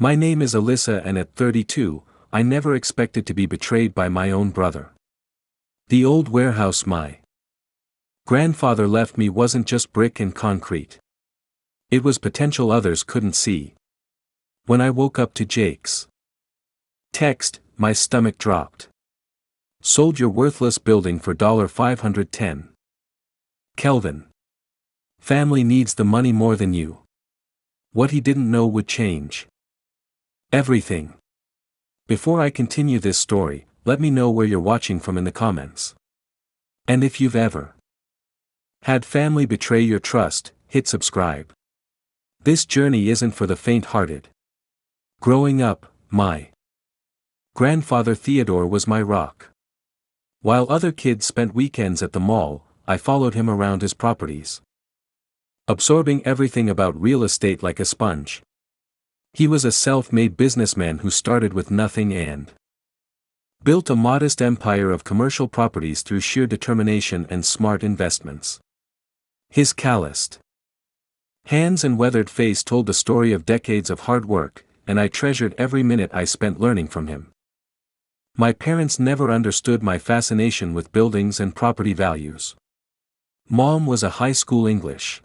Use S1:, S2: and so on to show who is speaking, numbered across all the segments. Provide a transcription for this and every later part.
S1: My name is Alyssa, and at 32, I never expected to be betrayed by my own brother. The old warehouse my grandfather left me wasn't just brick and concrete. It was potential others couldn't see. When I woke up to Jake's text, my stomach dropped. Sold your worthless building for $510. Kelvin. Family needs the money more than you. What he didn't know would change everything. Before I continue this story, let me know where you're watching from in the comments. And if you've ever had family betray your trust, hit subscribe. This journey isn't for the faint-hearted. Growing up, my grandfather Theodore was my rock. While other kids spent weekends at the mall, I followed him around his properties, absorbing everything about real estate like a sponge. He was a self-made businessman who started with nothing and built a modest empire of commercial properties through sheer determination and smart investments. His calloused hands and weathered face told the story of decades of hard work, and I treasured every minute I spent learning from him. My parents never understood my fascination with buildings and property values. Mom was a high school English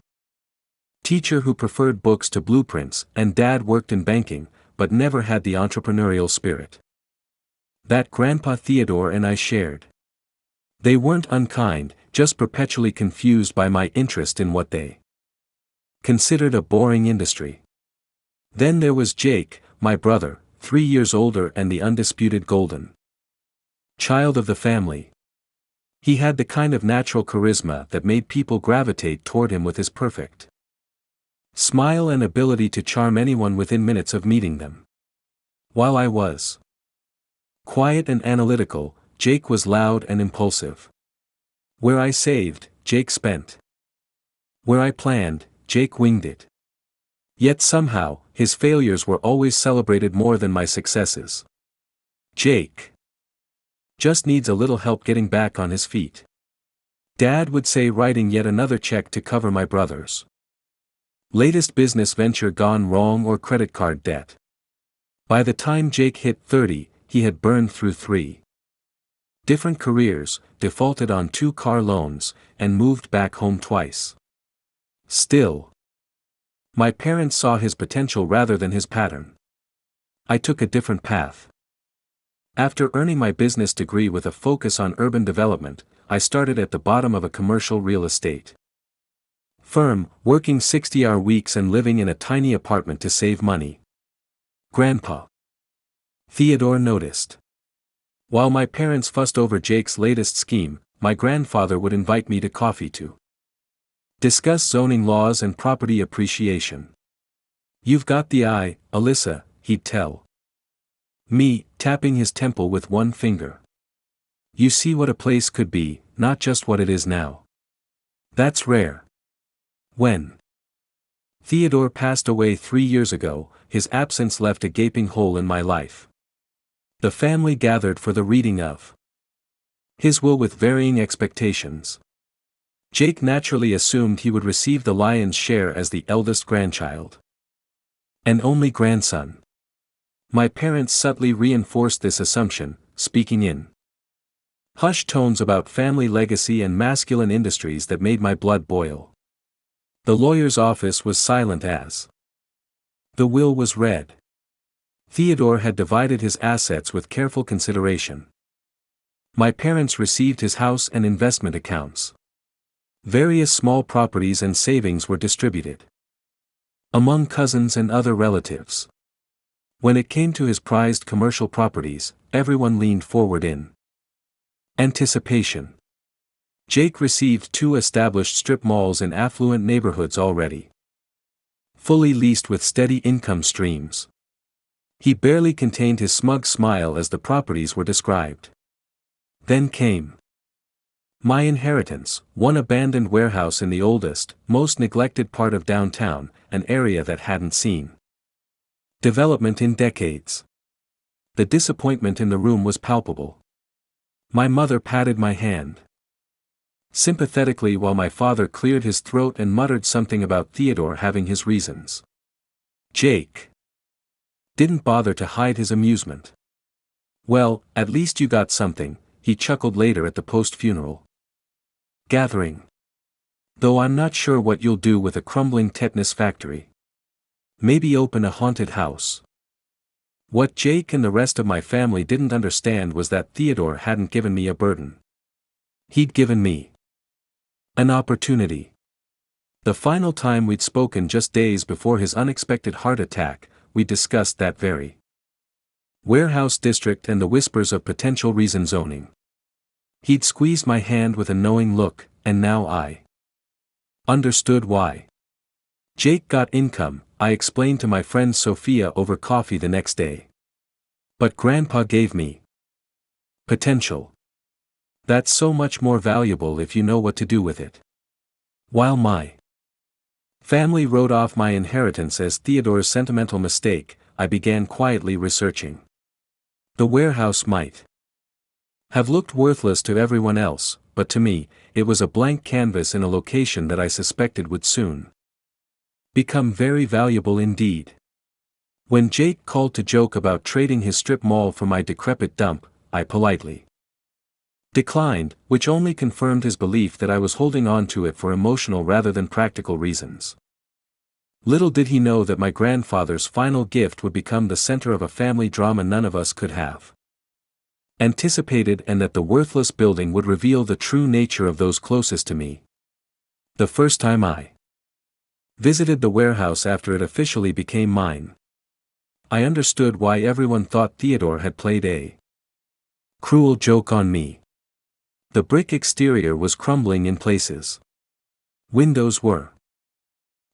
S1: teacher who preferred books to blueprints, and Dad worked in banking, but never had the entrepreneurial spirit that Grandpa Theodore and I shared. They weren't unkind, just perpetually confused by my interest in what they considered a boring industry. Then there was Jake, my brother, 3 years older and the undisputed golden child of the family. He had the kind of natural charisma that made people gravitate toward him with his perfect smile and ability to charm anyone within minutes of meeting them. While I was quiet and analytical, Jake was loud and impulsive. Where I saved, Jake spent. Where I planned, Jake winged it. Yet somehow, his failures were always celebrated more than my successes. Jake just needs a little help getting back on his feet. Dad would say, writing yet another check to cover my brother's latest business venture gone wrong or credit card debt. By the time Jake hit 30, he had burned through 3 different careers, defaulted on 2 car loans, and moved back home twice. Still, my parents saw his potential rather than his pattern. I took a different path. After earning my business degree with a focus on urban development, I started at the bottom of a commercial real estate firm, working 60-hour weeks and living in a tiny apartment to save money. Grandpa Theodore noticed. While my parents fussed over Jake's latest scheme, my grandfather would invite me to coffee to discuss zoning laws and property appreciation. "You've got the eye, Alyssa," he'd tell me, tapping his temple with one finger. "You see what a place could be, not just what it is now." That's rare. When Theodore passed away 3 years ago, his absence left a gaping hole in my life. The family gathered for the reading of his will with varying expectations. Jake naturally assumed he would receive the lion's share as the eldest grandchild and only grandson. My parents subtly reinforced this assumption, speaking in hushed tones about family legacy and masculine industries that made my blood boil. The lawyer's office was silent as the will was read. Theodore had divided his assets with careful consideration. My parents received his house and investment accounts. Various small properties and savings were distributed among cousins and other relatives. When it came to his prized commercial properties, everyone leaned forward in anticipation. Jake received 2 established strip malls in affluent neighborhoods already fully leased with steady income streams. He barely contained his smug smile as the properties were described. Then came my inheritance, one abandoned warehouse in the oldest, most neglected part of downtown, an area that hadn't seen development in decades. The disappointment in the room was palpable. My mother patted my hand sympathetically while my father cleared his throat and muttered something about Theodore having his reasons. Jake didn't bother to hide his amusement. "Well, at least you got something," he chuckled later at the post-funeral gathering. "Though I'm not sure what you'll do with a crumbling tetanus factory. Maybe open a haunted house." What Jake and the rest of my family didn't understand was that Theodore hadn't given me a burden. He'd given me an opportunity. The final time we'd spoken, just days before his unexpected heart attack, we discussed that very warehouse district and the whispers of potential rezoning. He'd squeezed my hand with a knowing look, and now I understood why. Jake got income, I explained to my friend Sophia over coffee the next day. But Grandpa gave me potential. That's so much more valuable if you know what to do with it. While my family wrote off my inheritance as Theodore's sentimental mistake, I began quietly researching. The warehouse might have looked worthless to everyone else, but to me, it was a blank canvas in a location that I suspected would soon become very valuable indeed. When Jake called to joke about trading his strip mall for my decrepit dump, I politely declined, which only confirmed his belief that I was holding on to it for emotional rather than practical reasons. Little did he know that my grandfather's final gift would become the center of a family drama none of us could have anticipated, and that the worthless building would reveal the true nature of those closest to me. The first time I visited the warehouse after it officially became mine, I understood why everyone thought Theodore had played a cruel joke on me. The brick exterior was crumbling in places. Windows were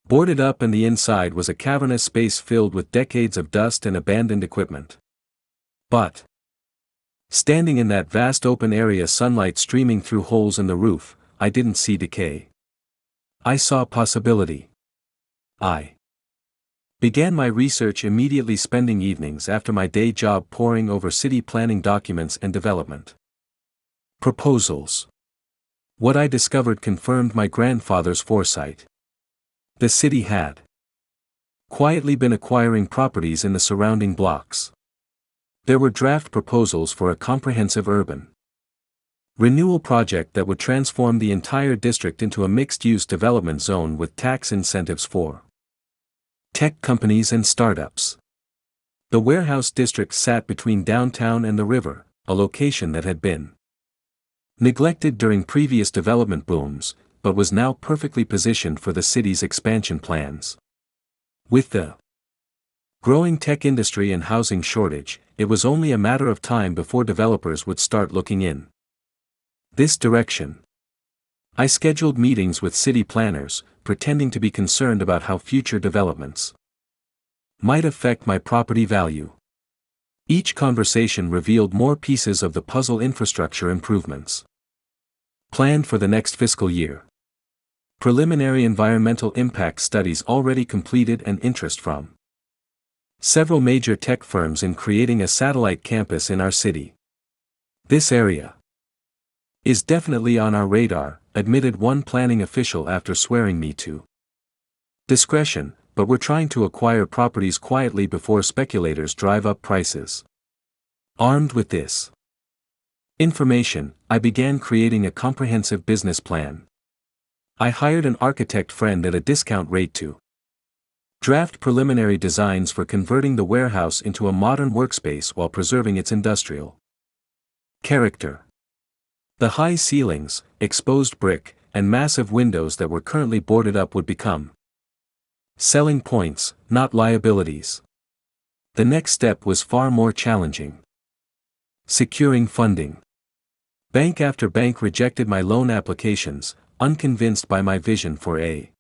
S1: boarded up, and the inside was a cavernous space filled with decades of dust and abandoned equipment. But standing in that vast open area, sunlight streaming through holes in the roof, I didn't see decay. I saw possibility. I began my research immediately, spending evenings after my day job poring over city planning documents and development proposals. What I discovered confirmed my grandfather's foresight. The city had quietly been acquiring properties in the surrounding blocks. There were draft proposals for a comprehensive urban renewal project that would transform the entire district into a mixed-use development zone with tax incentives for tech companies and startups. The warehouse district sat between downtown and the river, a location that had been neglected during previous development booms, but was now perfectly positioned for the city's expansion plans. With the growing tech industry and housing shortage, it was only a matter of time before developers would start looking in this direction. I scheduled meetings with city planners, pretending to be concerned about how future developments might affect my property value. Each conversation revealed more pieces of the puzzle: infrastructure improvements planned for the next fiscal year, preliminary environmental impact studies already completed, and interest from several major tech firms in creating a satellite campus in our city. "This area is definitely on our radar," admitted one planning official after swearing me to discretion, "but we're trying to acquire properties quietly before speculators drive up prices." Armed with this information, I began creating a comprehensive business plan. I hired an architect friend at a discount rate to draft preliminary designs for converting the warehouse into a modern workspace while preserving its industrial character. The high ceilings, exposed brick, and massive windows that were currently boarded up would become selling points, not liabilities. The next step was far more challenging: securing funding. Bank after bank rejected my loan applications, unconvinced by my vision for a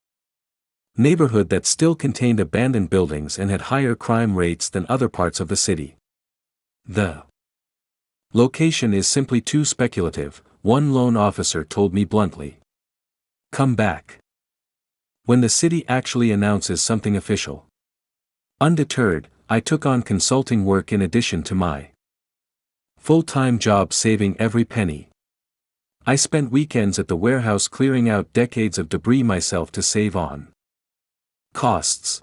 S1: neighborhood that still contained abandoned buildings and had higher crime rates than other parts of the city. "The location is simply too speculative," one loan officer told me bluntly. "Come back when the city actually announces something official." Undeterred, I took on consulting work in addition to my full-time job, saving every penny. I spent weekends at the warehouse clearing out decades of debris myself to save on costs.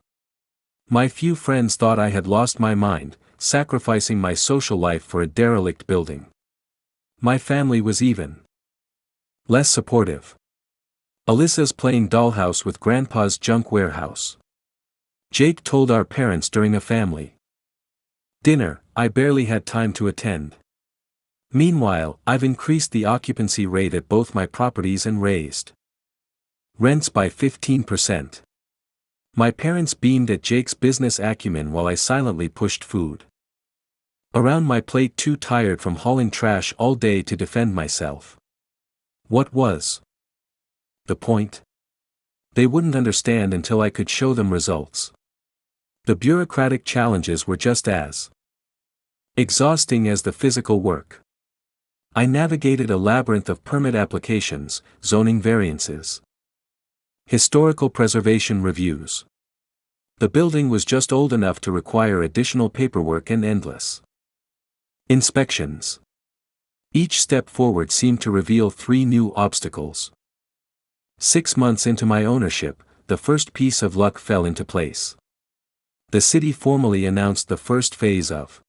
S1: My few friends thought I had lost my mind, sacrificing my social life for a derelict building. My family was even less supportive. Alyssa's playing dollhouse with Grandpa's junk warehouse. Jake told our parents during a family dinner I barely had time to attend. Meanwhile, I've increased the occupancy rate at both my properties and raised rents by 15%. My parents beamed at Jake's business acumen while I silently pushed food around my plate, too tired from hauling trash all day to defend myself. What was the point? They wouldn't understand until I could show them results. The bureaucratic challenges were just as exhausting as the physical work. I navigated a labyrinth of permit applications, zoning variances, historical preservation reviews. The building was just old enough to require additional paperwork and endless inspections. Each step forward seemed to reveal 3 new obstacles. 6 months into my ownership, the first piece of luck fell into place. The city formally announced the first phase of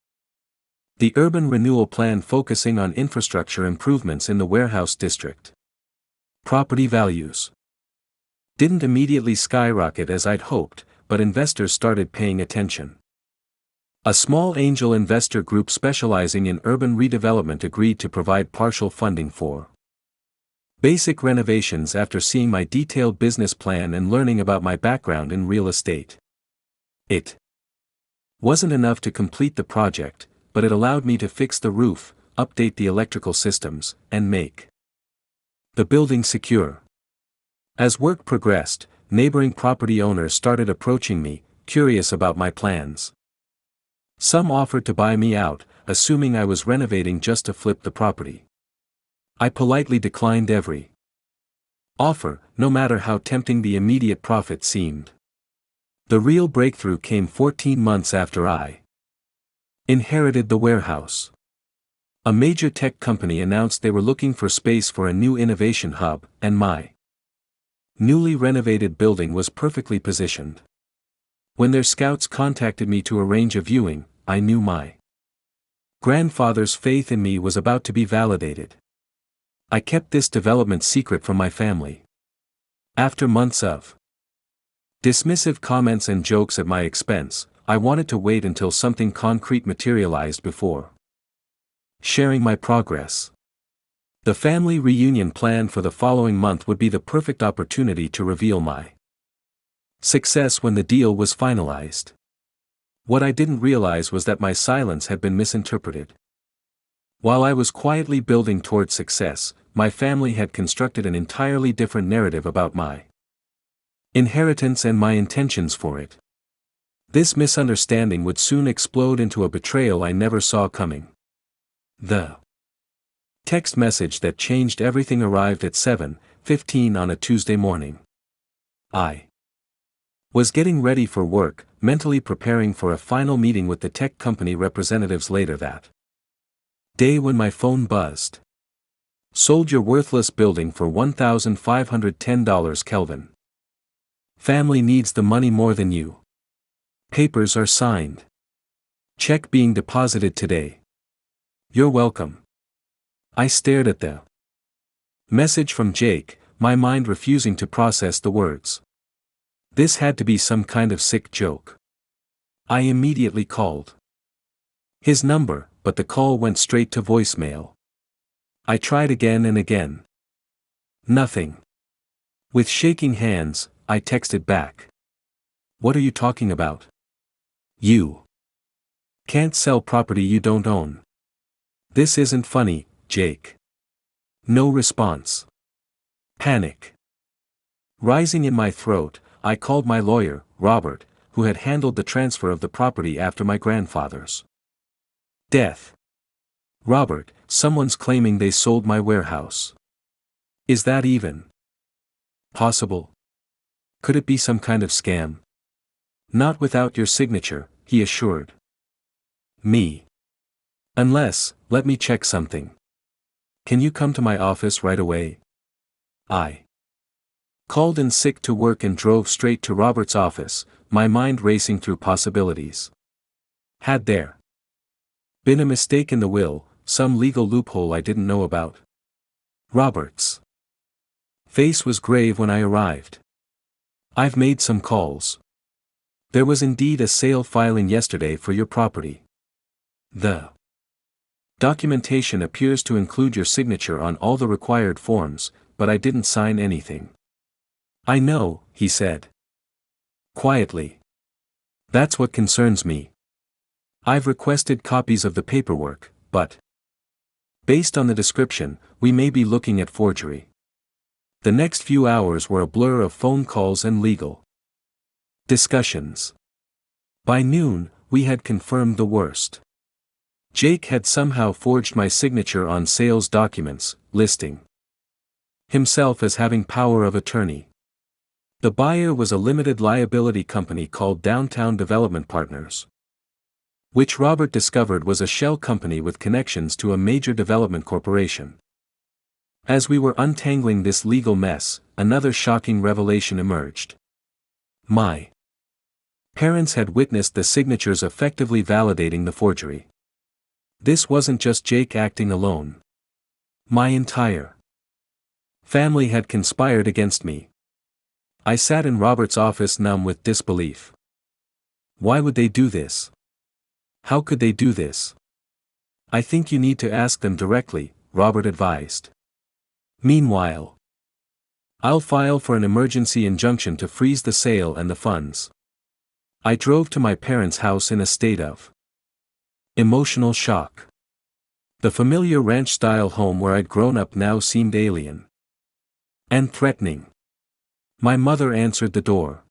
S1: the urban renewal plan, focusing on infrastructure improvements in the warehouse district. Property values didn't immediately skyrocket as I'd hoped, but investors started paying attention. A small angel investor group specializing in urban redevelopment agreed to provide partial funding for basic renovations after seeing my detailed business plan and learning about my background in real estate. It wasn't enough to complete the project, but it allowed me to fix the roof, update the electrical systems, and make the building secure. As work progressed, neighboring property owners started approaching me, curious about my plans. Some offered to buy me out, assuming I was renovating just to flip the property. I politely declined every offer, no matter how tempting the immediate profit seemed. The real breakthrough came 14 months after I inherited the warehouse. A major tech company announced they were looking for space for a new innovation hub, and my newly renovated building was perfectly positioned. When their scouts contacted me to arrange a viewing, I knew my grandfather's faith in me was about to be validated. I kept this development secret from my family. After months of dismissive comments and jokes at my expense, I wanted to wait until something concrete materialized before sharing my progress. The family reunion planned for the following month would be the perfect opportunity to reveal my success when the deal was finalized. What I didn't realize was that my silence had been misinterpreted. While I was quietly building towards success, my family had constructed an entirely different narrative about my inheritance and my intentions for it. This misunderstanding would soon explode into a betrayal I never saw coming. The text message that changed everything arrived at 7:15 on a Tuesday morning. I was getting ready for work, mentally preparing for a final meeting with the tech company representatives later that day when my phone buzzed. Sold your worthless building for $1,510, Kelvin. Family needs the money more than you. Papers are signed. Check being deposited today. You're welcome. I stared at the message from Jake, my mind refusing to process the words. This had to be some kind of sick joke. I immediately called his number, but the call went straight to voicemail. I tried again and again. Nothing. With shaking hands, I texted back. What are you talking about? You can't sell property you don't own. This isn't funny, Jake. No response. Panic rising in my throat, I called my lawyer, Robert, who had handled the transfer of the property after my grandfather's death. Robert, someone's claiming they sold my warehouse. Is that even possible? Could it be some kind of scam? Not without your signature, he assured me. Unless, let me check something. Can you come to my office right away? I called in sick to work and drove straight to Robert's office, my mind racing through possibilities. Had there been a mistake in the will, some legal loophole I didn't know about? Robert's face was grave when I arrived. I've made some calls. There was indeed a sale filing yesterday for your property. The documentation appears to include your signature on all the required forms, but I didn't sign anything. I know, he said quietly. That's what concerns me. I've requested copies of the paperwork, but based on the description, we may be looking at forgery. The next few hours were a blur of phone calls and legal discussions. By noon, we had confirmed the worst. Jake had somehow forged my signature on sales documents, listing himself as having power of attorney. The buyer was a limited liability company called Downtown Development Partners, which Robert discovered was a shell company with connections to a major development corporation. As we were untangling this legal mess, another shocking revelation emerged. My parents had witnessed the signatures effectively validating the forgery. This wasn't just Jake acting alone. My entire family had conspired against me. I sat in Robert's office numb with disbelief. Why would they do this? How could they do this? I think you need to ask them directly, Robert advised. Meanwhile, I'll file for an emergency injunction to freeze the sale and the funds. I drove to my parents' house in a state of emotional shock. The familiar ranch-style home where I'd grown up now seemed alien and threatening. My mother answered the door,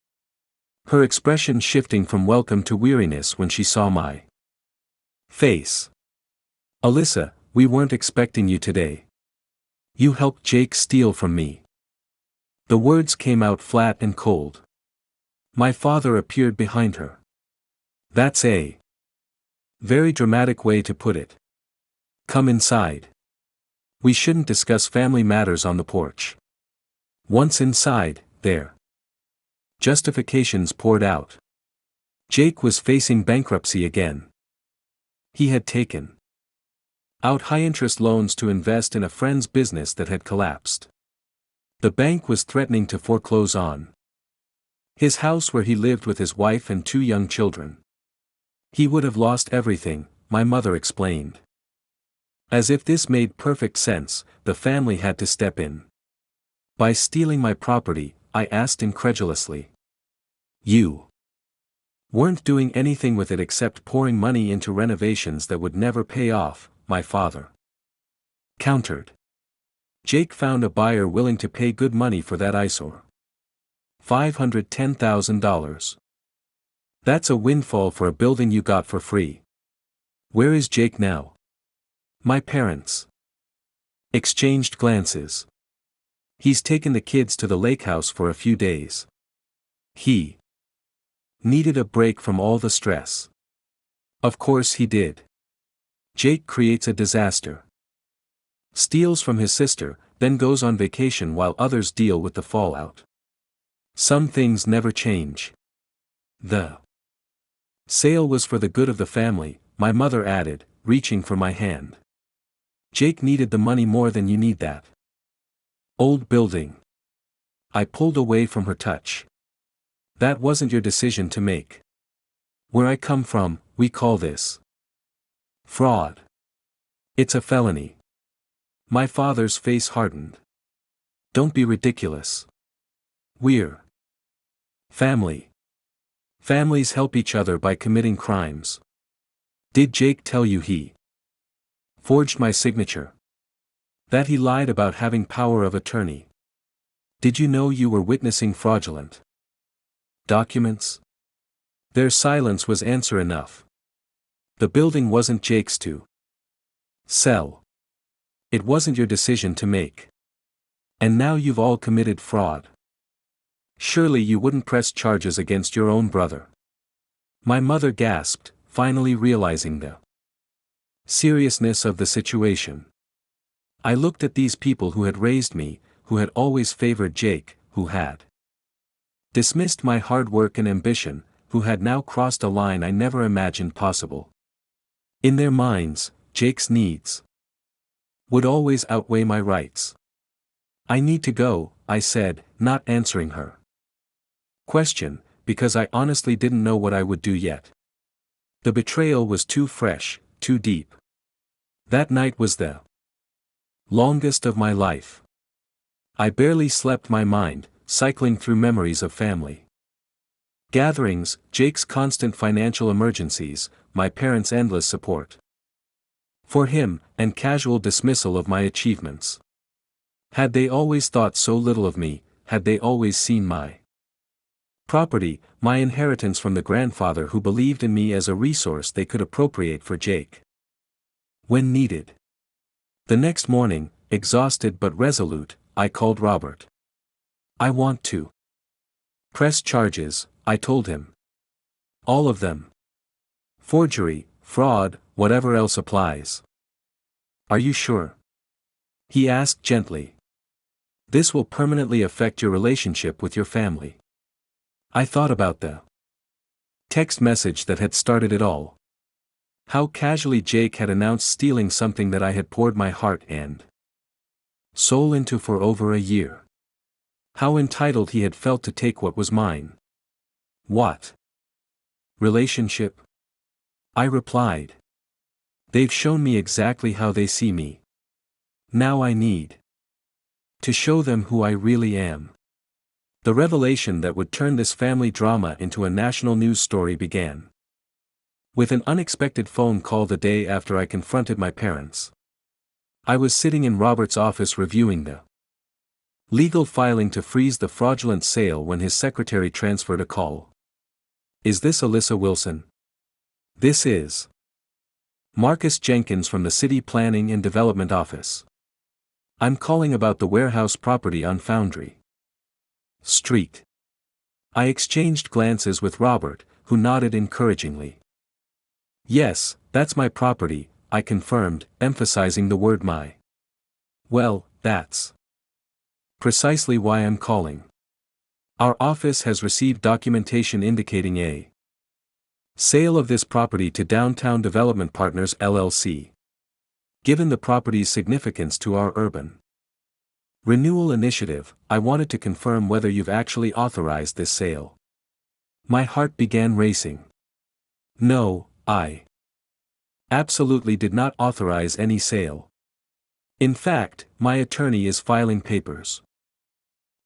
S1: her expression shifting from welcome to weariness when she saw my face. Alyssa, we weren't expecting you today. You helped Jake steal from me. The words came out flat and cold. My father appeared behind her. That's a very dramatic way to put it. Come inside. We shouldn't discuss family matters on the porch. Once inside, their justifications poured out. Jake was facing bankruptcy again. He had taken out high-interest loans to invest in a friend's business that had collapsed. The bank was threatening to foreclose on his house where he lived with his wife and 2 young children. He would have lost everything, my mother explained. As if this made perfect sense, the family had to step in. By stealing my property, I asked incredulously. You weren't doing anything with it except pouring money into renovations that would never pay off, my father countered. Jake found a buyer willing to pay good money for that eyesore. $510,000. That's a windfall for a building you got for free. Where is Jake now? My parents exchanged glances. He's taken the kids to the lake house for a few days. He needed a break from all the stress. Of course he did. Jake creates a disaster. Steals from his sister, then goes on vacation while others deal with the fallout. Some things never change. The sale was for the good of the family, my mother added, reaching for my hand. Jake needed the money more than you need that old building. I pulled away from her touch. That wasn't your decision to make. Where I come from, we call this fraud. It's a felony. My father's face hardened. Don't be ridiculous. We're family. Families help each other by committing crimes. Did Jake tell you he forged my signature? That he lied about having power of attorney? Did you know you were witnessing fraudulent documents? Their silence was answer enough. The building wasn't Jake's to sell. It wasn't your decision to make. And now you've all committed fraud. Surely you wouldn't press charges against your own brother. My mother gasped, finally realizing the seriousness of the situation. I looked at these people who had raised me, who had always favored Jake, who had dismissed my hard work and ambition, who had now crossed a line I never imagined possible. In their minds, Jake's needs would always outweigh my rights. "I need to go," I said, not answering her question, because I honestly didn't know what I would do yet. The betrayal was too fresh, too deep. That night was the longest of my life. I barely slept, my mind cycling through memories of family gatherings, Jake's constant financial emergencies, my parents' endless support for him, and casual dismissal of my achievements. Had they always thought so little of me? Had they always seen my property, my inheritance from the grandfather who believed in me as a resource they could appropriate for Jake when needed? The next morning, exhausted but resolute, I called Robert. "I want to press charges," I told him. "All of them. Forgery, fraud, whatever else applies." "Are you sure?" he asked gently. "This will permanently affect your relationship with your family." I thought about the text message that had started it all. How casually Jake had announced stealing something that I had poured my heart and soul into for over a year. How entitled he had felt to take what was mine. "What relationship?" I replied. "They've shown me exactly how they see me. Now I need to show them who I really am." The revelation that would turn this family drama into a national news story began with an unexpected phone call the day after I confronted my parents. I was sitting in Robert's office reviewing the legal filing to freeze the fraudulent sale when his secretary transferred a call. "Is this Alyssa Wilson?" "This is Marcus Jenkins from the City Planning and Development Office. I'm calling about the warehouse property on Foundry Street." I exchanged glances with Robert, who nodded encouragingly. "Yes, that's my property," I confirmed, emphasizing the word my. "Well, that's precisely why I'm calling. Our office has received documentation indicating a sale of this property to Downtown Development Partners LLC. Given the property's significance to our urban renewal initiative, I wanted to confirm whether you've actually authorized this sale." My heart began racing. No, I absolutely did not authorize any sale. In fact, my attorney is filing papers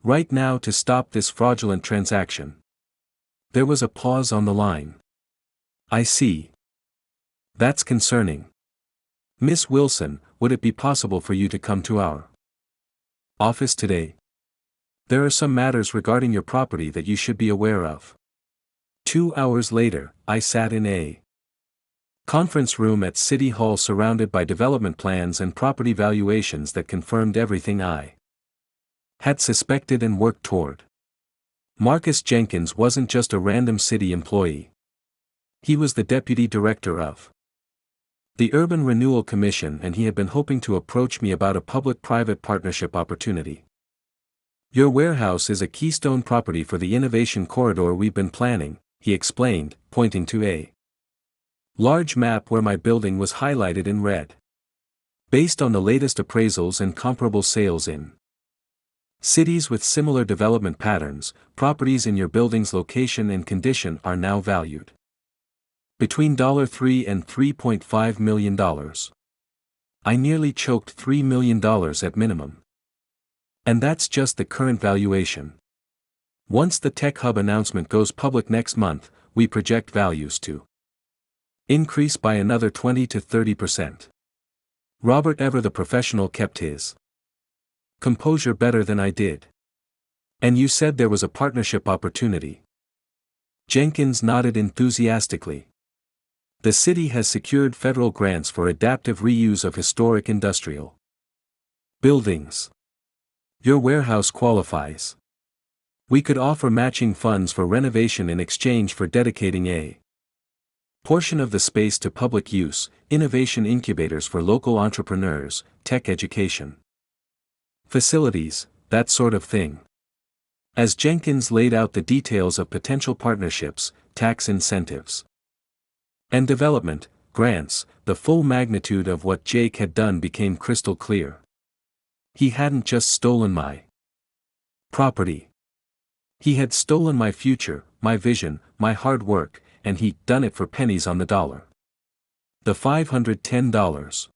S1: right now to stop this fraudulent transaction. There was a pause on the line. "I see. That's concerning. Miss Wilson, would it be possible for you to come to our office today? There are some matters regarding your property that you should be aware of." 2 hours later, I sat in a conference room at City Hall surrounded by development plans and property valuations that confirmed everything I had suspected and worked toward. Marcus Jenkins wasn't just a random city employee. He was the deputy director of the Urban Renewal Commission, and he had been hoping to approach me about a public-private partnership opportunity. "Your warehouse is a keystone property for the innovation corridor we've been planning," he explained, pointing to a large map where my building was highlighted in red. "Based on the latest appraisals and comparable sales in cities with similar development patterns, properties in your building's location and condition are now valued between $3 and $3.5 million. I nearly choked $3 million at minimum. And that's just the current valuation. Once the Tech Hub announcement goes public next month, we project values to increase by another 20 to 30%. Robert, ever the professional, kept his composure better than I did. "And you said there was a partnership opportunity?" Jenkins nodded enthusiastically. "The city has secured federal grants for adaptive reuse of historic industrial buildings. Your warehouse qualifies. We could offer matching funds for renovation in exchange for dedicating a portion of the space to public use, innovation incubators for local entrepreneurs, tech education facilities, that sort of thing." As Jenkins laid out the details of potential partnerships, tax incentives, and development grants. The full magnitude of what Jake had done became crystal clear. He hadn't just stolen my property. He had stolen my future, my vision, my hard work, and he'd done it for pennies on the dollar. The $510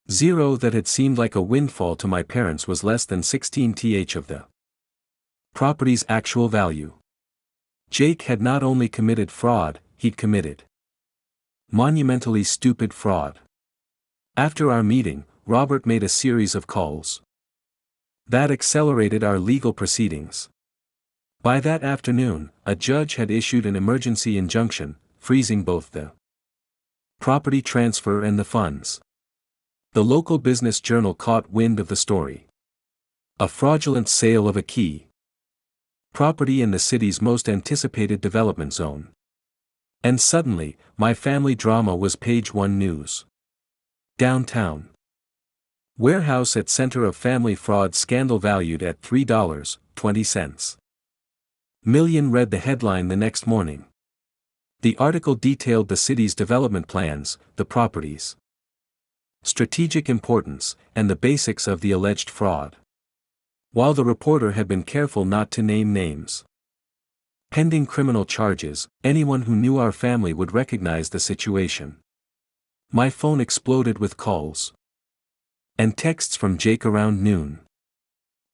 S1: zero that had seemed like a windfall to my parents was less than 16th of the property's actual value. Jake had not only committed fraud, he'd committed monumentally stupid fraud. After our meeting, Robert made a series of calls that accelerated our legal proceedings. By that afternoon, a judge had issued an emergency injunction, freezing both the property transfer and the funds. The local business journal caught wind of the story. A fraudulent sale of a key property in the city's most anticipated development zone. And suddenly, my family drama was page 1 news. Downtown warehouse at center of family fraud scandal valued at $3.20 million read the headline the next morning. The article detailed the city's development plans, the property's strategic importance, and the basics of the alleged fraud. While the reporter had been careful not to name names. Pending criminal charges, anyone who knew our family would recognize the situation. My phone exploded with calls and texts from Jake around noon.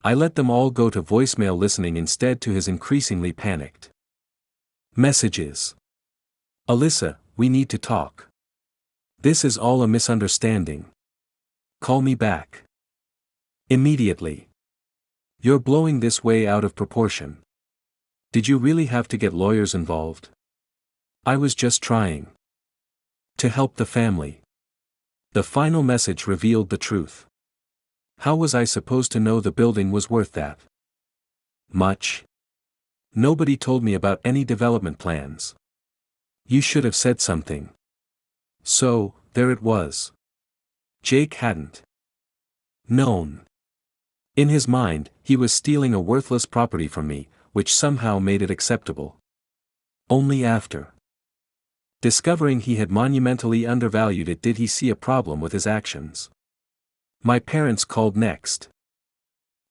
S1: I let them all go to voicemail, listening instead to his increasingly panicked messages. Alyssa, we need to talk. This is all a misunderstanding. Call me back immediately. You're blowing this way out of proportion. Did you really have to get lawyers involved? I was just trying to help the family. The final message revealed the truth. How was I supposed to know the building was worth that much? Nobody told me about any development plans. You should have said something. So, there it was. Jake hadn't known. In his mind, he was stealing a worthless property from me, which somehow made it acceptable. Only after discovering he had monumentally undervalued it did he see a problem with his actions. My parents called next.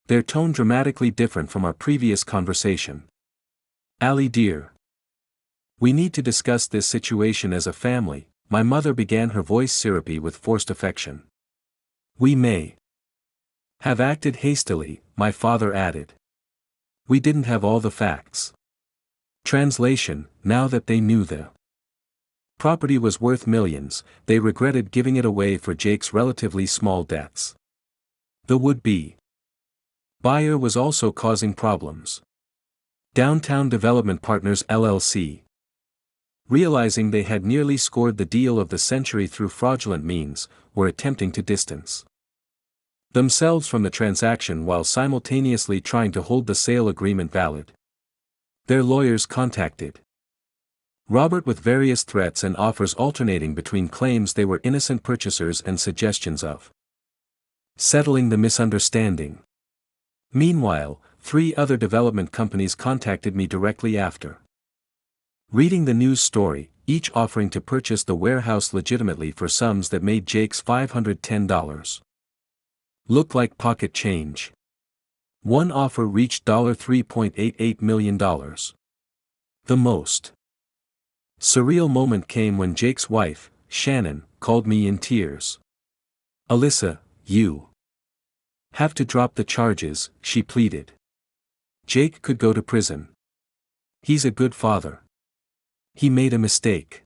S1: Their tone dramatically different from our previous conversation. Allie dear. We need to discuss this situation as a family, my mother began, her voice syrupy with forced affection. We may have acted hastily, my father added. We didn't have all the facts. Translation, now that they knew the property was worth millions, they regretted giving it away for Jake's relatively small debts. The would-be buyer was also causing problems. Downtown Development Partners LLC, realizing they had nearly scored the deal of the century through fraudulent means, were attempting to distance themselves from the transaction while simultaneously trying to hold the sale agreement valid. Their lawyers contacted Robert with various threats and offers alternating between claims they were innocent purchasers and suggestions of settling the misunderstanding. Meanwhile, 3 other development companies contacted me directly after reading the news story, each offering to purchase the warehouse legitimately for sums that made Jake's $510 look like pocket change. One offer reached $3.88 million. The most surreal moment came when Jake's wife, Shannon, called me in tears. Alyssa, you have to drop the charges, she pleaded. Jake could go to prison. He's a good father. He made a mistake.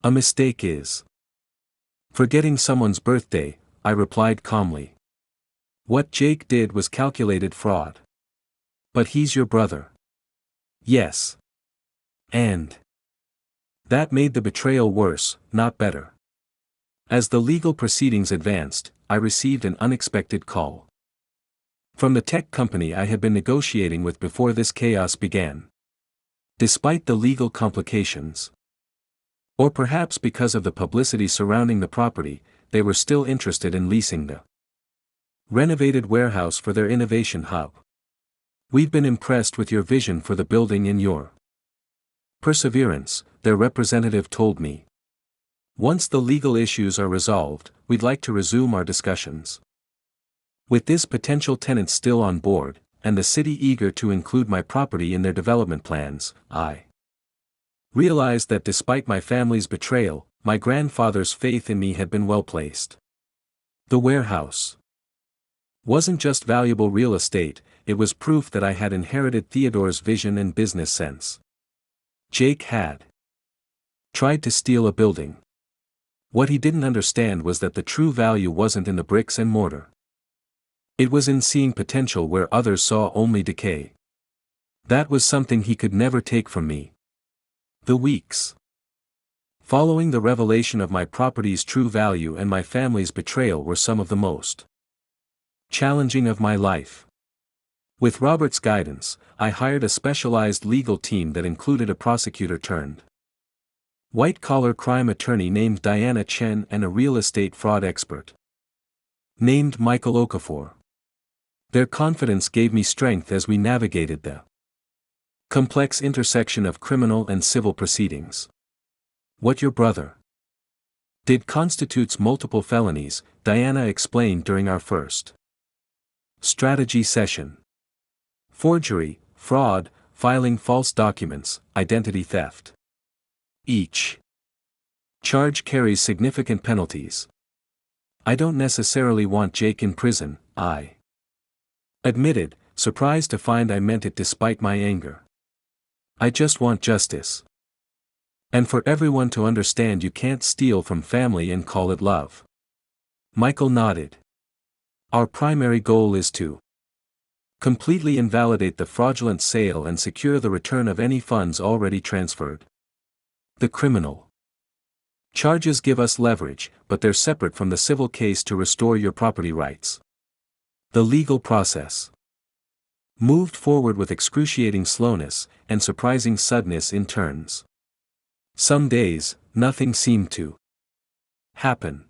S1: A mistake is forgetting someone's birthday, I replied calmly. What Jake did was calculated fraud. But he's your brother. Yes. And that made the betrayal worse, not better. As the legal proceedings advanced, I received an unexpected call from the tech company I had been negotiating with before this chaos began. Despite the legal complications, or perhaps because of the publicity surrounding the property, they were still interested in leasing the renovated warehouse for their innovation hub. We've been impressed with your vision for the building and your Perseverance, their representative told me. Once the legal issues are resolved, we'd like to resume our discussions. With this potential tenant still on board, and the city eager to include my property in their development plans, I realized that despite my family's betrayal, my grandfather's faith in me had been well placed. The warehouse wasn't just valuable real estate, it was proof that I had inherited Theodore's vision and business sense. Jake had tried to steal a building. What he didn't understand was that the true value wasn't in the bricks and mortar. It was in seeing potential where others saw only decay. That was something he could never take from me. The weeks following the revelation of my property's true value and my family's betrayal were some of the most challenging of my life. With Robert's guidance, I hired a specialized legal team that included a prosecutor turned white-collar crime attorney named Diana Chen and a real estate fraud expert named Michael Okafor. Their confidence gave me strength as we navigated the complex intersection of criminal and civil proceedings. What your brother did constitutes multiple felonies, Diana explained during our first strategy session. Forgery, fraud, filing false documents, identity theft. Each charge carries significant penalties. I don't necessarily want Jake in prison, I admitted, surprised to find I meant it despite my anger. I just want justice. And for everyone to understand you can't steal from family and call it love. Michael nodded. Our primary goal is to completely invalidate the fraudulent sale and secure the return of any funds already transferred. The criminal charges give us leverage, but they're separate from the civil case to restore your property rights. The legal process moved forward with excruciating slowness and surprising suddenness in turns. Some days, nothing seemed to happen.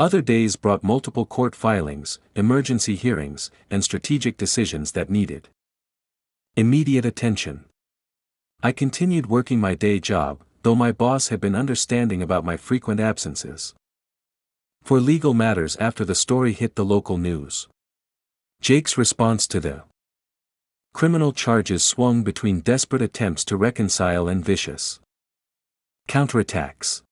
S1: Other days brought multiple court filings, emergency hearings, and strategic decisions that needed immediate attention. I continued working my day job, though my boss had been understanding about my frequent absences for legal matters after the story hit the local news. Jake's response to the criminal charges swung between desperate attempts to reconcile and vicious counterattacks.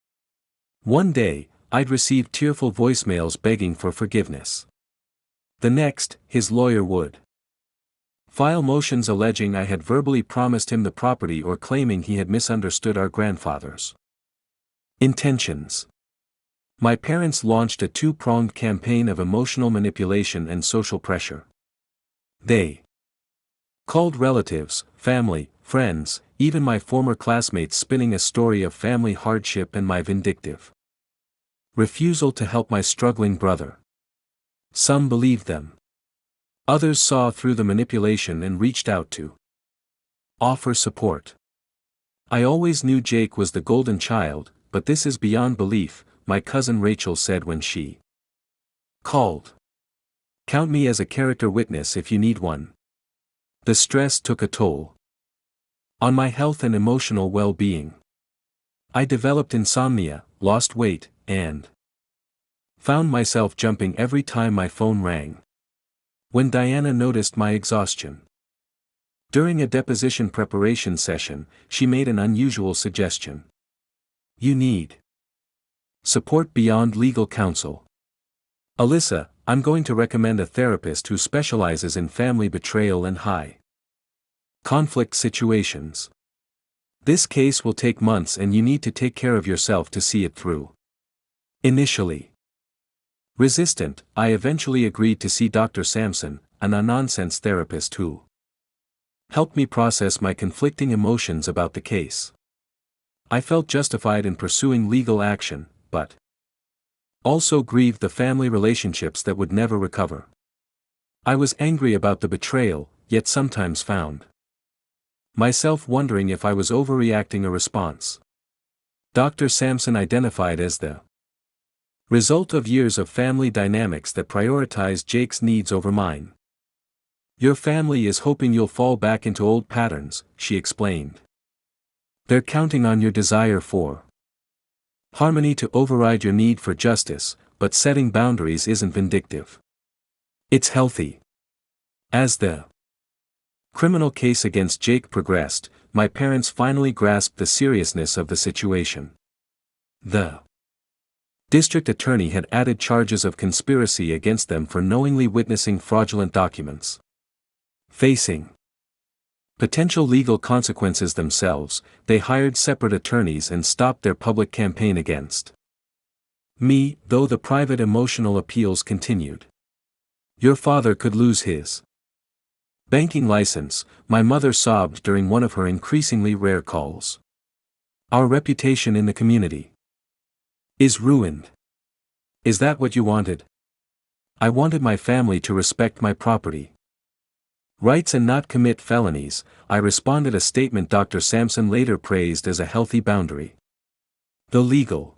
S1: One day, I'd received tearful voicemails begging for forgiveness. The next, his lawyer would file motions alleging I had verbally promised him the property or claiming he had misunderstood our grandfather's intentions. My parents launched a two-pronged campaign of emotional manipulation and social pressure. They called relatives, family, friends, even my former classmates, spinning a story of family hardship and my vindictive refusal to help my struggling brother. Some believed them. Others saw through the manipulation and reached out to offer support. I always knew Jake was the golden child, but this is beyond belief, my cousin Rachel said when she called. Count me as a character witness if you need one. The stress took a toll on my health and emotional well-being. I developed insomnia, lost weight, and found myself jumping every time my phone rang. When Diana noticed my exhaustion during a deposition preparation session, she made an unusual suggestion. You need support beyond legal counsel. Alyssa, I'm going to recommend a therapist who specializes in family betrayal and high conflict situations. This case will take months and you need to take care of yourself to see it through. Initially resistant, I eventually agreed to see Dr. Sampson, a no-nonsense therapist who helped me process my conflicting emotions about the case. I felt justified in pursuing legal action, but also grieved the family relationships that would never recover. I was angry about the betrayal, yet sometimes found myself wondering if I was overreacting a response Dr. Sampson identified as the result of years of family dynamics that prioritized Jake's needs over mine. Your family is hoping you'll fall back into old patterns, she explained. They're counting on your desire for harmony to override your need for justice, but setting boundaries isn't vindictive. It's healthy. As the criminal case against Jake progressed, my parents finally grasped the seriousness of the situation. The district attorney had added charges of conspiracy against them for knowingly witnessing fraudulent documents. Facing potential legal consequences themselves, they hired separate attorneys and stopped their public campaign against me, though the private emotional appeals continued. Your father could lose his banking license, my mother sobbed during one of her increasingly rare calls. Our reputation in the community is ruined. Is that what you wanted? I wanted my family to respect my property rights and not commit felonies, I responded, a statement Dr. Sampson later praised as a healthy boundary. The legal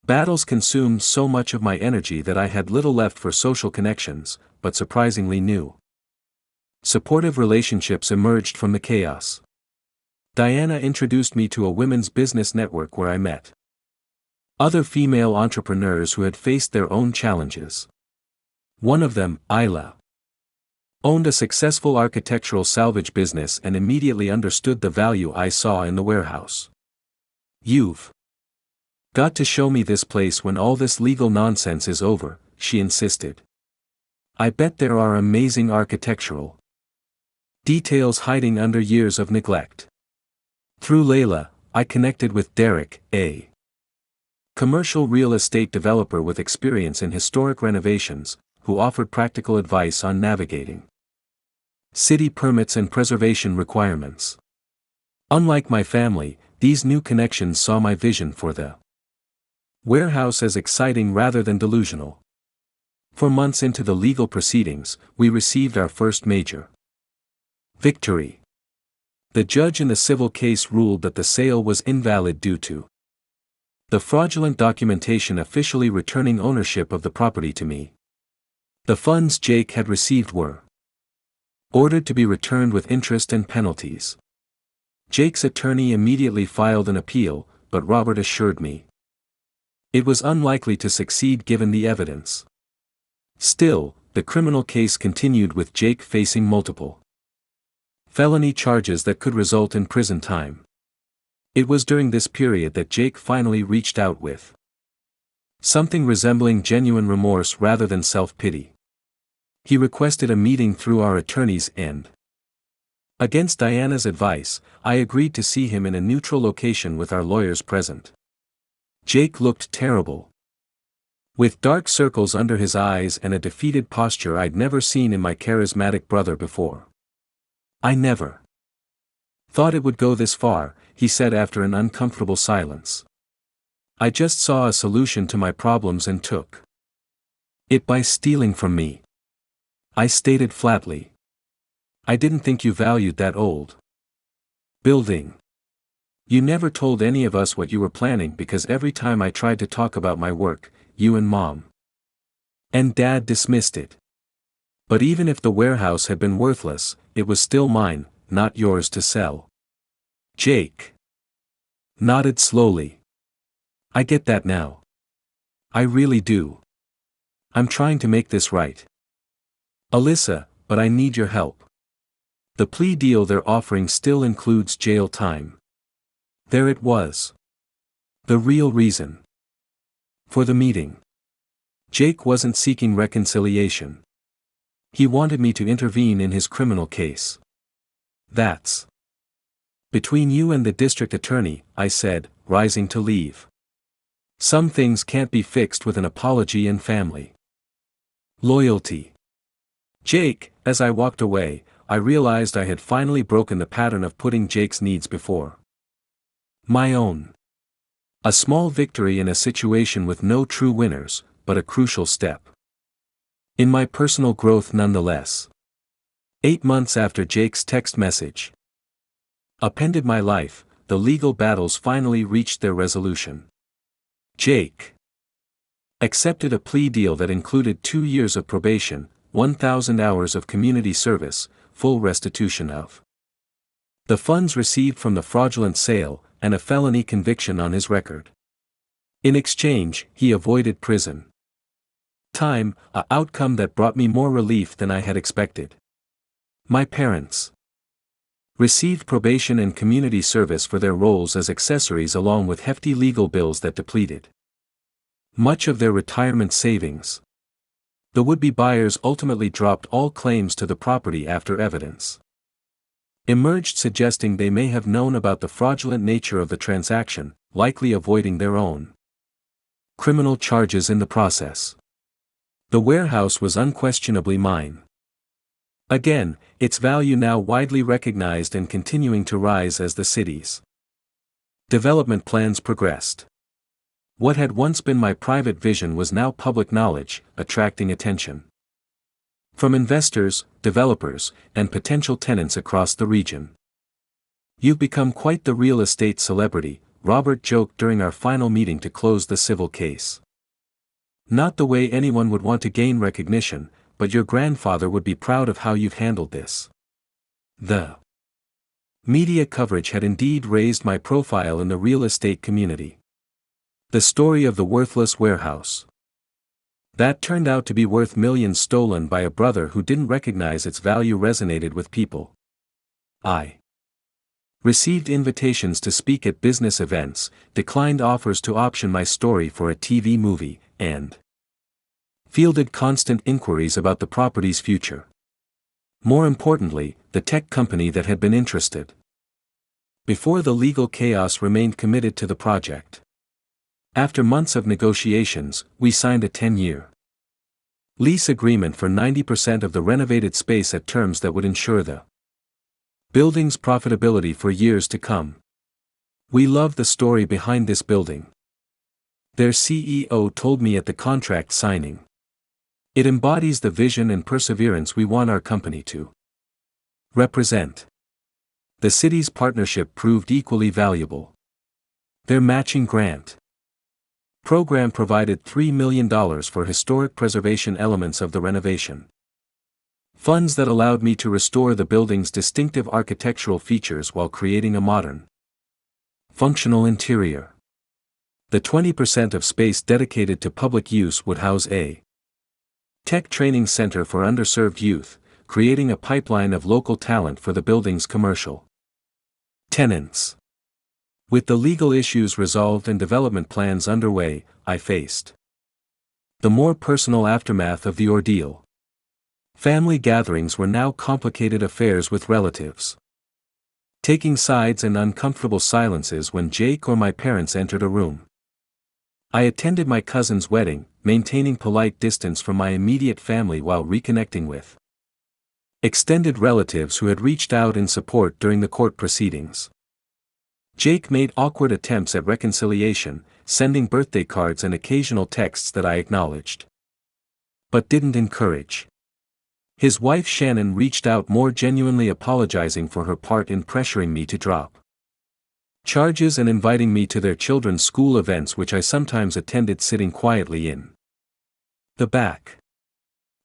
S1: battles consumed so much of my energy that I had little left for social connections, but surprisingly new supportive relationships emerged from the chaos. Diana introduced me to a women's business network where I met other female entrepreneurs who had faced their own challenges. One of them, Isla, owned a successful architectural salvage business and immediately understood the value I saw in the warehouse. You've got to show me this place when all this legal nonsense is over, she insisted. I bet there are amazing architectural details hiding under years of neglect. Through Layla, I connected with Derek, a commercial real estate developer with experience in historic renovations, who offered practical advice on navigating city permits and preservation requirements. Unlike my family, these new connections saw my vision for the warehouse as exciting rather than delusional. 4 months into the legal proceedings, we received our first major victory. The judge in the civil case ruled that the sale was invalid due to the fraudulent documentation officially returning ownership of the property to me. The funds Jake had received were ordered to be returned with interest and penalties. Jake's attorney immediately filed an appeal, but Robert assured me it was unlikely to succeed given the evidence. Still, the criminal case continued with Jake facing multiple felony charges that could result in prison time. It was during this period that Jake finally reached out with something resembling genuine remorse rather than self-pity. He requested a meeting through our attorneys and, against Diana's advice, I agreed to see him in a neutral location with our lawyers present. Jake looked terrible, with dark circles under his eyes and a defeated posture I'd never seen in my charismatic brother before. I never thought it would go this far, he said after an uncomfortable silence. I just saw a solution to my problems and took it by stealing from me. I stated flatly. I didn't think you valued that old building. You never told any of us what you were planning because every time I tried to talk about my work, you and Mom and Dad dismissed it. But even if the warehouse had been worthless, it was still mine, not yours to sell. Jake nodded slowly. I get that now. I really do. I'm trying to make this right. Alyssa, but I need your help. The plea deal they're offering still includes jail time. There it was. The real reason for the meeting. Jake wasn't seeking reconciliation. He wanted me to intervene in his criminal case. That's between you and the district attorney, I said, rising to leave. Some things can't be fixed with an apology and family loyalty. Jake, as I walked away, I realized I had finally broken the pattern of putting Jake's needs before my own. A small victory in a situation with no true winners, but a crucial step in my personal growth nonetheless. 8 months after Jake's text message appended my life, the legal battles finally reached their resolution. Jake accepted a plea deal that included 2 years of probation, 1,000 hours of community service, full restitution of The funds received from the fraudulent sale, and a felony conviction on his record. In exchange, he avoided prison time, a outcome that brought me more relief than I had expected. My parents received probation and community service for their roles as accessories along with hefty legal bills that depleted much of their retirement savings. The would-be buyers ultimately dropped all claims to the property after evidence emerged suggesting they may have known about the fraudulent nature of the transaction, likely avoiding their own criminal charges in the process. The warehouse was unquestionably mine. Again, its value now widely recognized and continuing to rise as the city's development plans progressed. What had once been my private vision was now public knowledge, attracting attention from investors, developers, and potential tenants across the region. "You've become quite the real estate celebrity," Robert joked during our final meeting to close the civil case. "Not the way anyone would want to gain recognition, but your grandfather would be proud of how you've handled this." The media coverage had indeed raised my profile in the real estate community. The story of the worthless warehouse that turned out to be worth millions stolen by a brother who didn't recognize its value resonated with people. I received invitations to speak at business events, declined offers to option my story for a TV movie, and fielded constant inquiries about the property's future. More importantly, the tech company that had been interested before the legal chaos remained committed to the project. After months of negotiations, we signed a 10-year lease agreement for 90% of the renovated space at terms that would ensure the building's profitability for years to come. "We love the story behind this building," their CEO told me at the contract signing. "It embodies the vision and perseverance we want our company to represent." The city's partnership proved equally valuable. Their matching grant program provided $3 million for historic preservation elements of the renovation. Funds that allowed me to restore the building's distinctive architectural features while creating a modern, functional interior. The 20% of space dedicated to public use would house a tech training center for underserved youth, creating a pipeline of local talent for the building's commercial tenants. With the legal issues resolved and development plans underway, I faced the more personal aftermath of the ordeal. Family gatherings were now complicated affairs with relatives taking sides and uncomfortable silences when Jake or my parents entered a room. I attended my cousin's wedding, maintaining polite distance from my immediate family while reconnecting with extended relatives who had reached out in support during the court proceedings. Jake made awkward attempts at reconciliation, sending birthday cards and occasional texts that I acknowledged, but didn't encourage. His wife Shannon reached out more genuinely, apologizing for her part in pressuring me to drop charges and inviting me to their children's school events, which I sometimes attended sitting quietly in the back.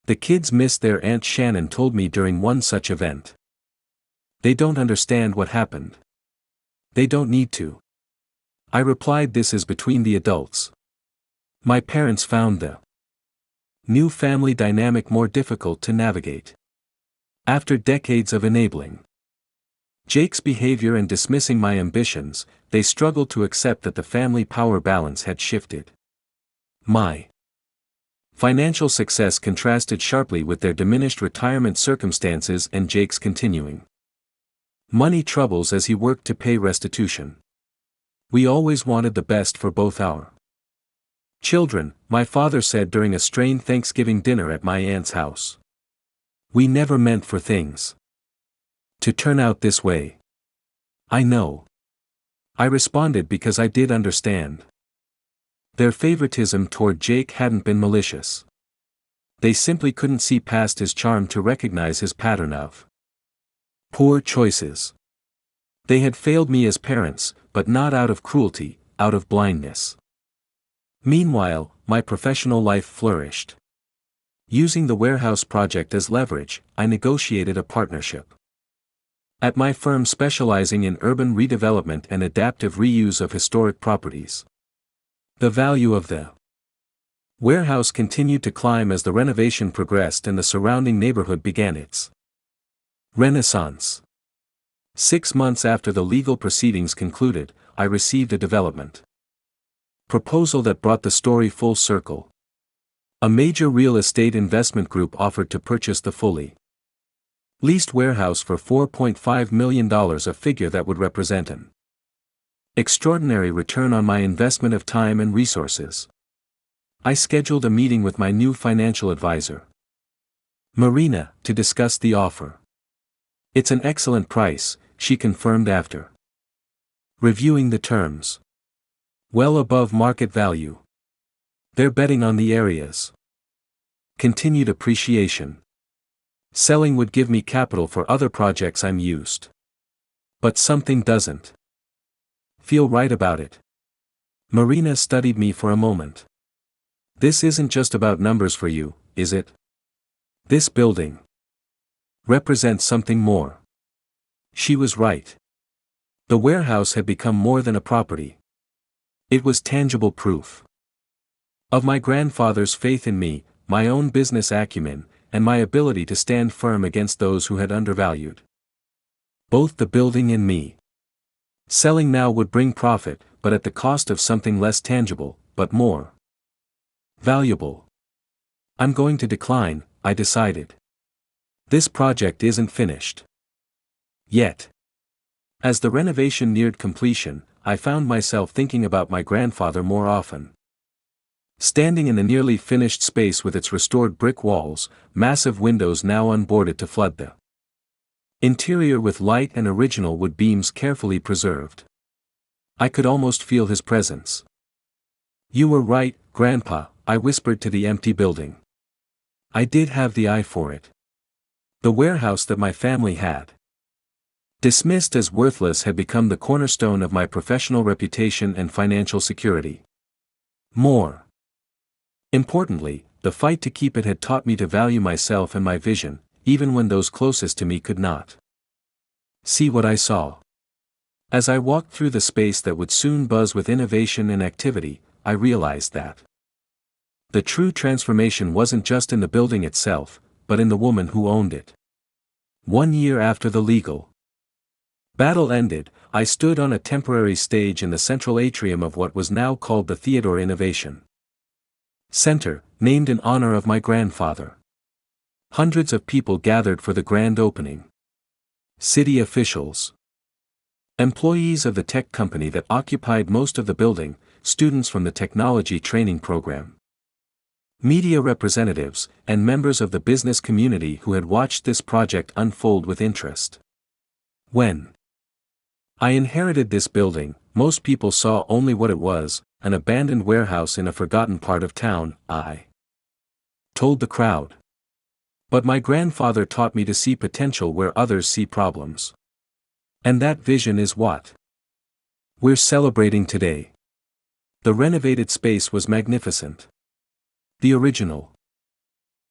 S1: The kids missed their Aunt Shannon told me during one such event. "They don't understand what happened. They don't need to." I replied, "This is between the adults." My parents found the new family dynamic more difficult to navigate. After decades of enabling Jake's behavior and dismissing my ambitions, they struggled to accept that the family power balance had shifted. My financial success contrasted sharply with their diminished retirement circumstances and Jake's continuing money troubles as he worked to pay restitution. "We always wanted the best for both our children," my father said during a strained Thanksgiving dinner at my aunt's house. "We never meant for things to turn out this way." "I know," I responded, because I did understand. Their favoritism toward Jake hadn't been malicious. They simply couldn't see past his charm to recognize his pattern of poor choices. They had failed me as parents, but not out of cruelty, out of blindness. Meanwhile, my professional life flourished. Using the warehouse project as leverage, I negotiated a partnership. At my firm specializing in urban redevelopment and adaptive reuse of historic properties. The value of the warehouse continued to climb as the renovation progressed and the surrounding neighborhood began its renaissance. 6 months after the legal proceedings concluded, I received a development proposal that brought the story full circle. A major real estate investment group offered to purchase the fully leased warehouse for $4.5 million, a figure that would represent an extraordinary return on my investment of time and resources. I scheduled a meeting with my new financial advisor, Marina, to discuss the offer. "It's an excellent price," she confirmed after reviewing the terms. "Well above market value. They're betting on the area's continued appreciation. Selling would give me capital for other projects I'm used. But something doesn't feel right about it." Marina studied me for a moment. "This isn't just about numbers for you, is it? This building represents something more." She was right. The warehouse had become more than a property. It was tangible proof of my grandfather's faith in me, my own business acumen, and my ability to stand firm against those who had undervalued both the building and me. Selling now would bring profit, but at the cost of something less tangible, but more valuable. "I'm going to decline," I decided. "This project isn't finished yet." As the renovation neared completion, I found myself thinking about my grandfather more often. Standing in the nearly finished space with its restored brick walls, massive windows now unboarded to flood the interior with light and original wood beams carefully preserved, I could almost feel his presence. "You were right, Grandpa," I whispered to the empty building. "I did have the eye for it. The warehouse that my family had dismissed as worthless had become the cornerstone of my professional reputation and financial security. More importantly, the fight to keep it had taught me to value myself and my vision, even when those closest to me could not see what I saw. As I walked through the space that would soon buzz with innovation and activity, I realized that the true transformation wasn't just in the building itself, but in the woman who owned it. 1 year after the legal battle ended, I stood on a temporary stage in the central atrium of what was now called the Theodore Innovation Center, named in honor of my grandfather. Hundreds of people gathered for the grand opening. City officials, employees of the tech company that occupied most of the building, students from the technology training program, media representatives, and members of the business community who had watched this project unfold with interest. When I inherited this building, most people saw only what it was, an abandoned warehouse in a forgotten part of town, I told the crowd. But my grandfather taught me to see potential where others see problems. And that vision is what we're celebrating today. The renovated space was magnificent. The original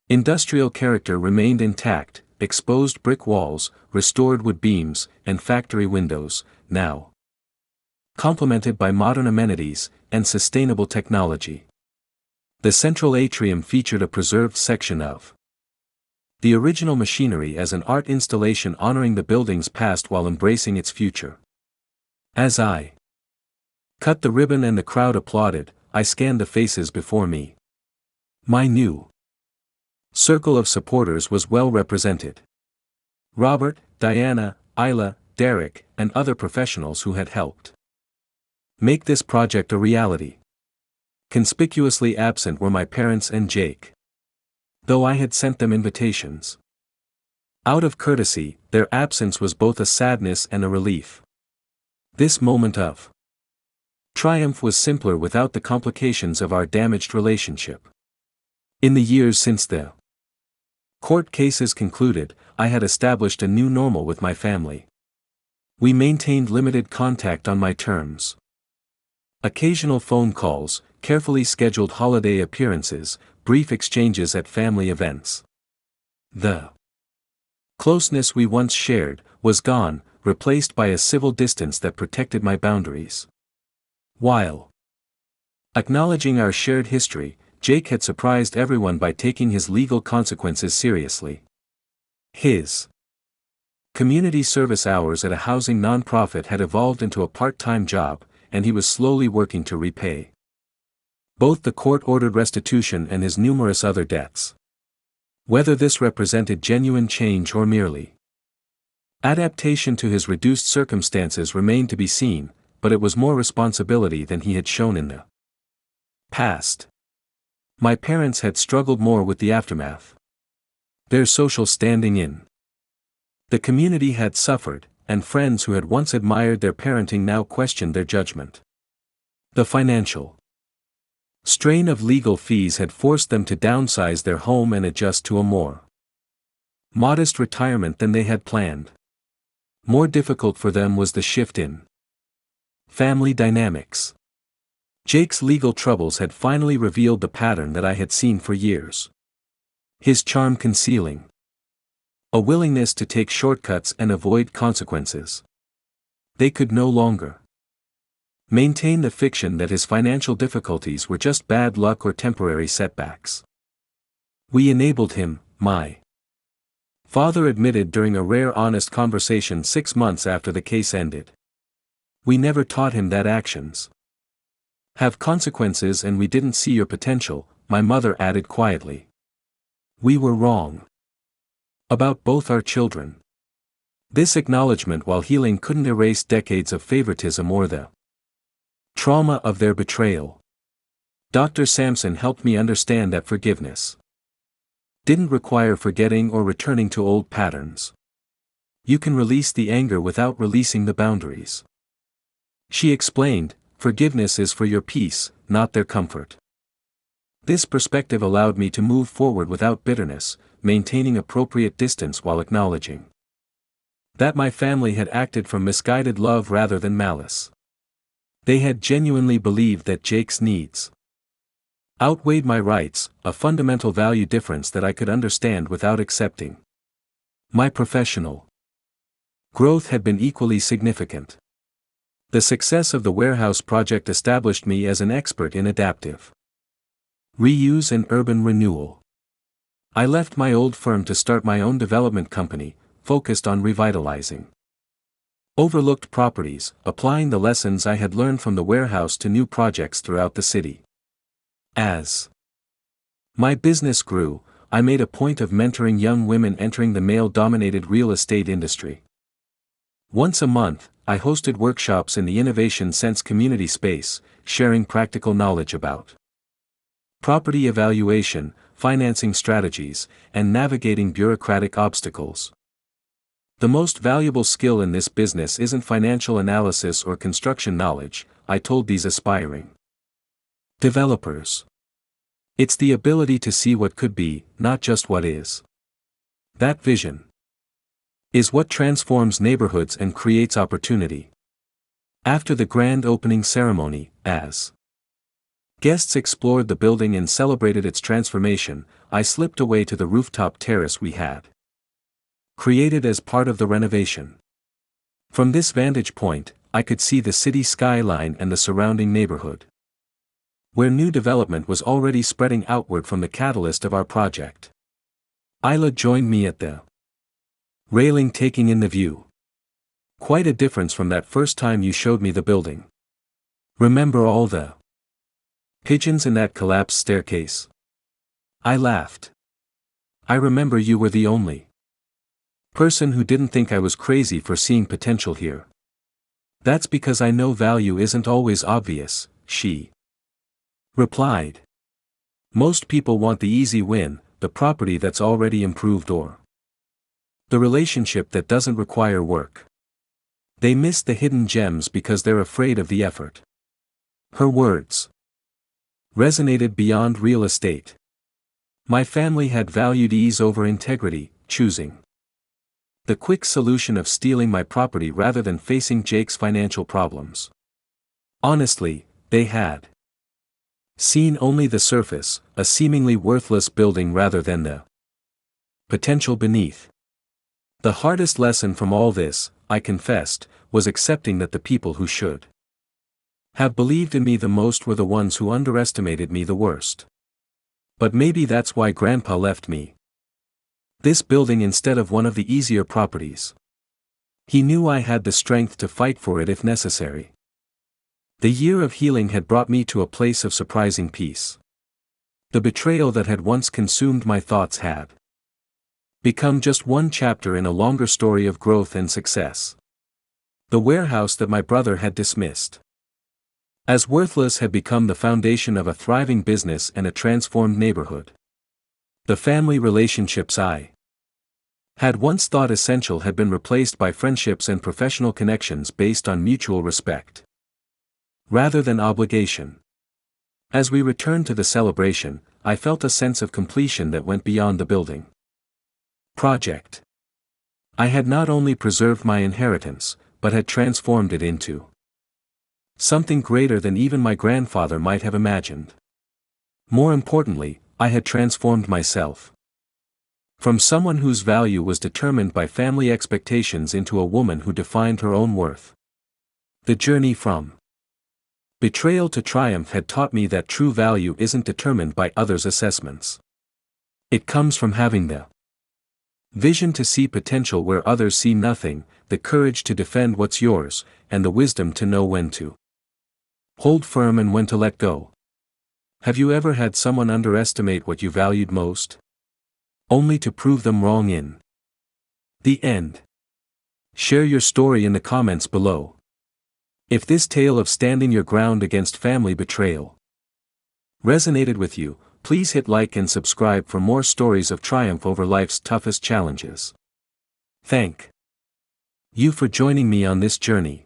S1: industrial character remained intact, exposed brick walls, restored wood beams, and factory windows, now complemented by modern amenities and sustainable technology. The central atrium featured a preserved section of the original machinery as an art installation honoring the building's past while embracing its future. As I cut the ribbon and the crowd applauded, I scanned the faces before me. My new circle of supporters was well represented. Robert, Diana, Isla, Derek, and other professionals who had helped make this project a reality. Conspicuously absent were my parents and Jake, though I had sent them invitations. Out of courtesy, their absence was both a sadness and a relief. This moment of triumph was simpler without the complications of our damaged relationship. In the years since the court cases concluded, I had established a new normal with my family. We maintained limited contact on my terms. Occasional phone calls, carefully scheduled holiday appearances, brief exchanges at family events. The Closeness we once shared was gone, replaced by a civil distance that protected my boundaries. While acknowledging our shared history, Jake had surprised everyone by taking his legal consequences seriously. His community service hours at a housing nonprofit had evolved into a part-time job, and he was slowly working to repay both the court-ordered restitution and his numerous other debts. Whether this represented genuine change or merely adaptation to his reduced circumstances remained to be seen, but it was more responsibility than he had shown in the past. My parents had struggled more with the aftermath. Their social standing in the community had suffered, and friends who had once admired their parenting now questioned their judgment. The financial strain of legal fees had forced them to downsize their home and adjust to a more modest retirement than they had planned. More difficult for them was the shift in family dynamics. Jake's legal troubles had finally revealed the pattern that I had seen for years. His charm concealing a willingness to take shortcuts and avoid consequences. They could no longer maintain the fiction that his financial difficulties were just bad luck or temporary setbacks. We enabled him, my father admitted during a rare honest conversation 6 months after the case ended. We never taught him that actions have consequences, and we didn't see your potential, my mother added quietly. We were wrong about both our children. This acknowledgement, while healing, couldn't erase decades of favoritism or the trauma of their betrayal. Dr. Sampson helped me understand that forgiveness didn't require forgetting or returning to old patterns. You can release the anger without releasing the boundaries. She explained, forgiveness is for your peace, not their comfort. This perspective allowed me to move forward without bitterness, maintaining appropriate distance while acknowledging that my family had acted from misguided love rather than malice. They had genuinely believed that Jake's needs outweighed my rights, a fundamental value difference that I could understand without accepting. My professional growth had been equally significant. The success of the warehouse project established me as an expert in adaptive reuse and urban renewal. I left my old firm to start my own development company, focused on revitalizing overlooked properties, applying the lessons I had learned from the warehouse to new projects throughout the city. As my business grew, I made a point of mentoring young women entering the male-dominated real estate industry. Once a month, I hosted workshops in the Innovation Sense community space, sharing practical knowledge about property evaluation, financing strategies, and navigating bureaucratic obstacles. The most valuable skill in this business isn't financial analysis or construction knowledge, I told these aspiring developers. It's the ability to see what could be, not just what is. That vision is what transforms neighborhoods and creates opportunity. After the grand opening ceremony, as guests explored the building and celebrated its transformation, I slipped away to the rooftop terrace we had created as part of the renovation. From this vantage point, I could see the city skyline and the surrounding neighborhood, where new development was already spreading outward from the catalyst of our project. Isla joined me at the railing, taking in the view. Quite a difference from that first time you showed me the building. Remember all the pigeons in that collapsed staircase? I laughed. I remember you were the only person who didn't think I was crazy for seeing potential here. That's because I know value isn't always obvious, she replied. Most people want the easy win, the property that's already improved, or the relationship that doesn't require work. They miss the hidden gems because they're afraid of the effort. Her words resonated beyond real estate. My family had valued ease over integrity, choosing the quick solution of stealing my property rather than facing Jake's financial problems. Honestly, they had seen only the surface, a seemingly worthless building rather than the potential beneath. The hardest lesson from all this, I confessed, was accepting that the people who should have believed in me the most were the ones who underestimated me the worst. But maybe that's why Grandpa left me this building instead of one of the easier properties. He knew I had the strength to fight for it if necessary. The year of healing had brought me to a place of surprising peace. The betrayal that had once consumed my thoughts had become just one chapter in a longer story of growth and success. The warehouse that my brother had dismissed as worthless had become the foundation of a thriving business and a transformed neighborhood. The family relationships I had once thought essential had been replaced by friendships and professional connections based on mutual respect rather than obligation. As we returned to the celebration, I felt a sense of completion that went beyond the building project. I had not only preserved my inheritance, but had transformed it into something greater than even my grandfather might have imagined. More importantly, I had transformed myself from someone whose value was determined by family expectations into a woman who defined her own worth. The journey from betrayal to triumph had taught me that true value isn't determined by others' assessments. It comes from having the vision to see potential where others see nothing, the courage to defend what's yours, and the wisdom to know when to hold firm and when to let go. Have you ever had someone underestimate what you valued most, only to prove them wrong in the end? Share your story in the comments below. If this tale of standing your ground against family betrayal resonated with you, please hit like and subscribe for more stories of triumph over life's toughest challenges. Thank you for joining me on this journey.